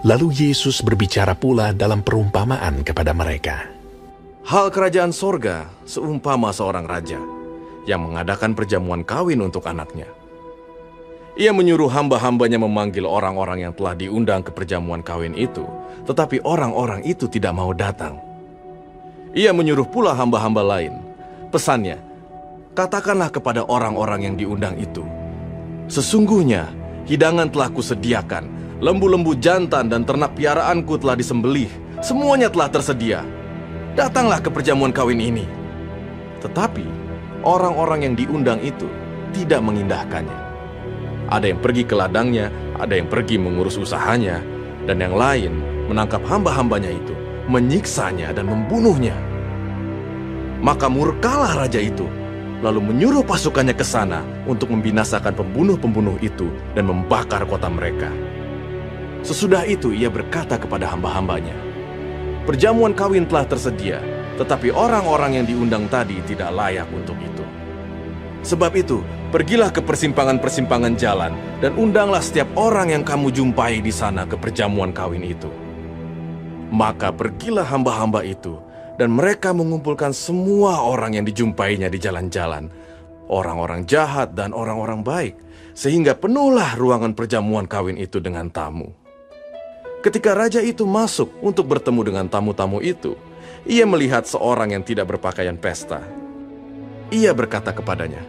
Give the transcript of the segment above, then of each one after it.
Lalu Yesus berbicara pula dalam perumpamaan kepada mereka. Hal kerajaan sorga seumpama seorang raja yang mengadakan perjamuan kawin untuk anaknya. Ia menyuruh hamba-hambanya memanggil orang-orang yang telah diundang ke perjamuan kawin itu, tetapi orang-orang itu tidak mau datang. Ia menyuruh pula hamba-hamba lain. Pesannya, katakanlah kepada orang-orang yang diundang itu, sesungguhnya hidangan telah kusediakan, lembu-lembu jantan dan ternak piaraanku telah disembelih, semuanya telah tersedia. Datanglah ke perjamuan kawin ini. Tetapi orang-orang yang diundang itu tidak mengindahkannya. Ada yang pergi ke ladangnya, ada yang pergi mengurus usahanya, dan yang lain menangkap hamba-hambanya itu, menyiksanya dan membunuhnya. Maka murkalah raja itu, lalu menyuruh pasukannya ke sana untuk membinasakan pembunuh-pembunuh itu dan membakar kota mereka. Sesudah itu ia berkata kepada hamba-hambanya, perjamuan kawin telah tersedia, tetapi orang-orang yang diundang tadi tidak layak untuk itu. Sebab itu, pergilah ke persimpangan-persimpangan jalan dan undanglah setiap orang yang kamu jumpai di sana ke perjamuan kawin itu. Maka pergilah hamba-hamba itu, dan mereka mengumpulkan semua orang yang dijumpainya di jalan-jalan, orang-orang jahat dan orang-orang baik, sehingga penuhlah ruangan perjamuan kawin itu dengan tamu. Ketika raja itu masuk untuk bertemu dengan tamu-tamu itu, ia melihat seorang yang tidak berpakaian pesta. Ia berkata kepadanya,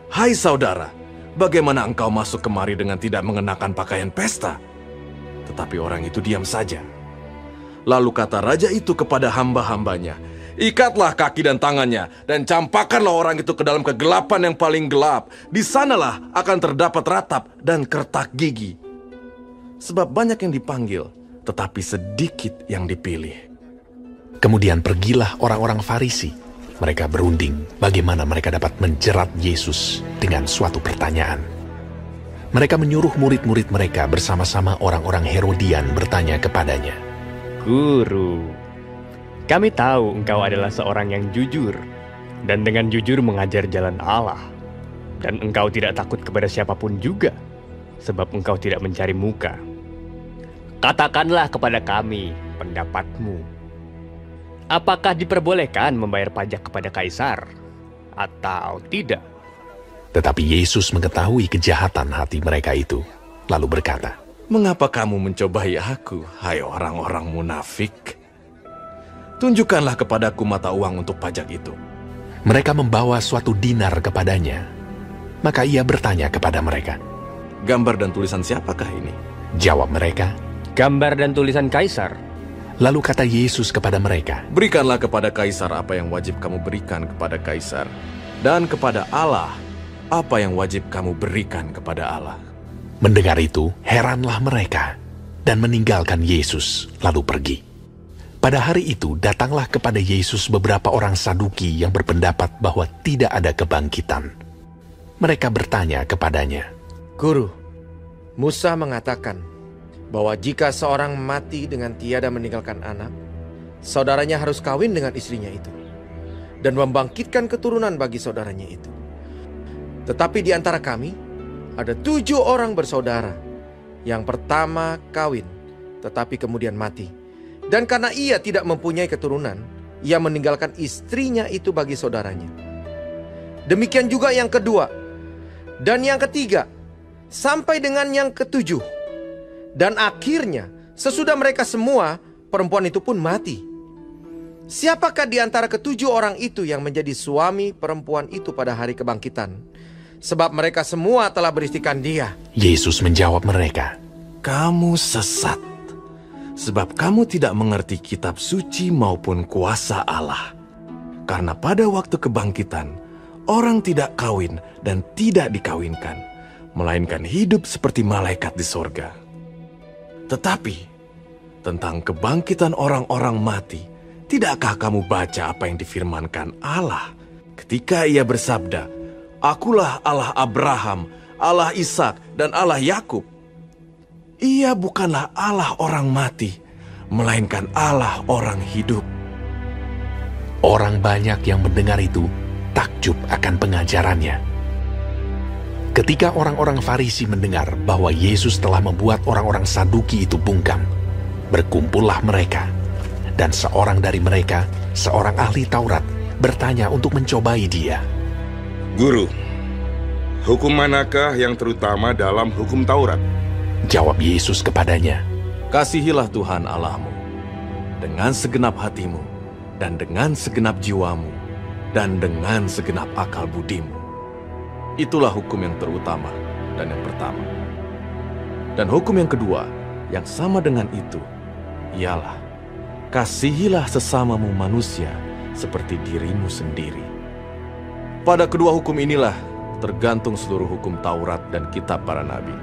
"Hai saudara, bagaimana engkau masuk kemari dengan tidak mengenakan pakaian pesta?" Tetapi orang itu diam saja. Lalu kata raja itu kepada hamba-hambanya, "Ikatlah kaki dan tangannya, dan campakkanlah orang itu ke dalam kegelapan yang paling gelap. Di sanalah akan terdapat ratap dan kertak gigi. Sebab banyak yang dipanggil, tetapi sedikit yang dipilih." Kemudian pergilah orang-orang Farisi. Mereka berunding bagaimana mereka dapat menjerat Yesus dengan suatu pertanyaan. Mereka menyuruh murid-murid mereka bersama-sama orang-orang Herodian bertanya kepadanya, "Guru, kami tahu engkau adalah seorang yang jujur, dan dengan jujur mengajar jalan Allah. Dan engkau tidak takut kepada siapapun juga, sebab engkau tidak mencari muka. Katakanlah kepada kami pendapatmu. Apakah diperbolehkan membayar pajak kepada Kaisar, atau tidak?" Tetapi Yesus mengetahui kejahatan hati mereka itu, lalu berkata, "Mengapa kamu mencobai aku, hai orang-orang munafik? Tunjukkanlah kepadaku mata uang untuk pajak itu." Mereka membawa suatu dinar kepadanya. Maka ia bertanya kepada mereka, "Gambar dan tulisan siapakah ini?" Jawab mereka, "Gambar dan tulisan Kaisar." Lalu kata Yesus kepada mereka, "Berikanlah kepada Kaisar apa yang wajib kamu berikan kepada Kaisar, dan kepada Allah apa yang wajib kamu berikan kepada Allah." Mendengar itu, heranlah mereka, dan meninggalkan Yesus, lalu pergi. Pada hari itu, datanglah kepada Yesus beberapa orang Saduki yang berpendapat bahwa tidak ada kebangkitan. Mereka bertanya kepadanya, "Guru, Musa mengatakan bahwa jika seorang mati dengan tiada meninggalkan anak, saudaranya harus kawin dengan istrinya itu, dan membangkitkan keturunan bagi saudaranya itu. Tetapi di antara kami, ada 7 orang bersaudara. Yang pertama kawin, tetapi kemudian mati. Dan karena ia tidak mempunyai keturunan, ia meninggalkan istrinya itu bagi saudaranya. Demikian juga yang kedua, dan yang ketiga, sampai dengan yang ketujuh. Dan akhirnya, sesudah mereka semua, perempuan itu pun mati. Siapakah di antara ke-7 orang itu yang menjadi suami perempuan itu pada hari kebangkitan? Sebab mereka semua telah beristikan dia." Yesus menjawab mereka, "Kamu sesat, sebab kamu tidak mengerti kitab suci maupun kuasa Allah. Karena pada waktu kebangkitan, orang tidak kawin dan tidak dikawinkan, melainkan hidup seperti malaikat di sorga. Tetapi, tentang kebangkitan orang-orang mati, tidakkah kamu baca apa yang difirmankan Allah ketika ia bersabda, 'Akulah Allah Abraham, Allah Ishak, dan Allah Yakub'? Ia bukanlah Allah orang mati, melainkan Allah orang hidup." Orang banyak yang mendengar itu takjub akan pengajarannya. Ketika orang-orang Farisi mendengar bahwa Yesus telah membuat orang-orang Saduki itu bungkam, Berkumpullah mereka, dan seorang dari mereka, seorang ahli Taurat, bertanya untuk mencobai dia. Guru, hukum manakah yang terutama dalam hukum Taurat? Jawab Yesus kepadanya, Kasihilah Tuhan Allahmu dengan segenap hatimu, dan dengan segenap jiwamu, dan dengan segenap akal budimu. Itulah hukum yang terutama dan yang pertama. Dan hukum yang kedua, yang sama dengan itu, ialah, kasihilah sesamamu manusia seperti dirimu sendiri. Pada kedua hukum inilah tergantung seluruh hukum Taurat dan kitab para nabi.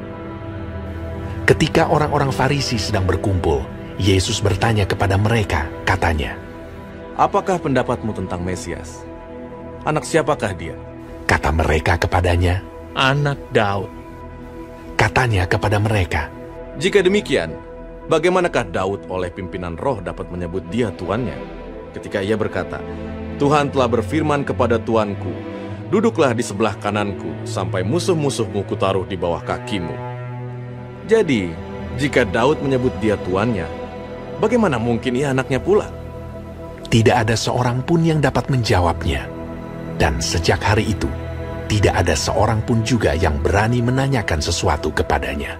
Ketika orang-orang Farisi sedang berkumpul, Yesus bertanya kepada mereka, katanya, Apakah pendapatmu tentang Mesias? Anak siapakah dia? Kata mereka kepadanya, Anak Daud. katanya kepada mereka, Jika demikian, bagaimanakah Daud oleh pimpinan roh dapat menyebut dia tuannya? Ketika ia berkata, Tuhan telah berfirman kepada Tuanku, duduklah di sebelah kananku, sampai musuh-musuhmu kutaruh di bawah kakimu. Jadi, jika Daud menyebut dia tuannya, bagaimana mungkin ia anaknya pula? tidak ada seorang pun yang dapat menjawabnya. Dan sejak hari itu, tidak ada seorang pun juga yang berani menanyakan sesuatu kepadanya.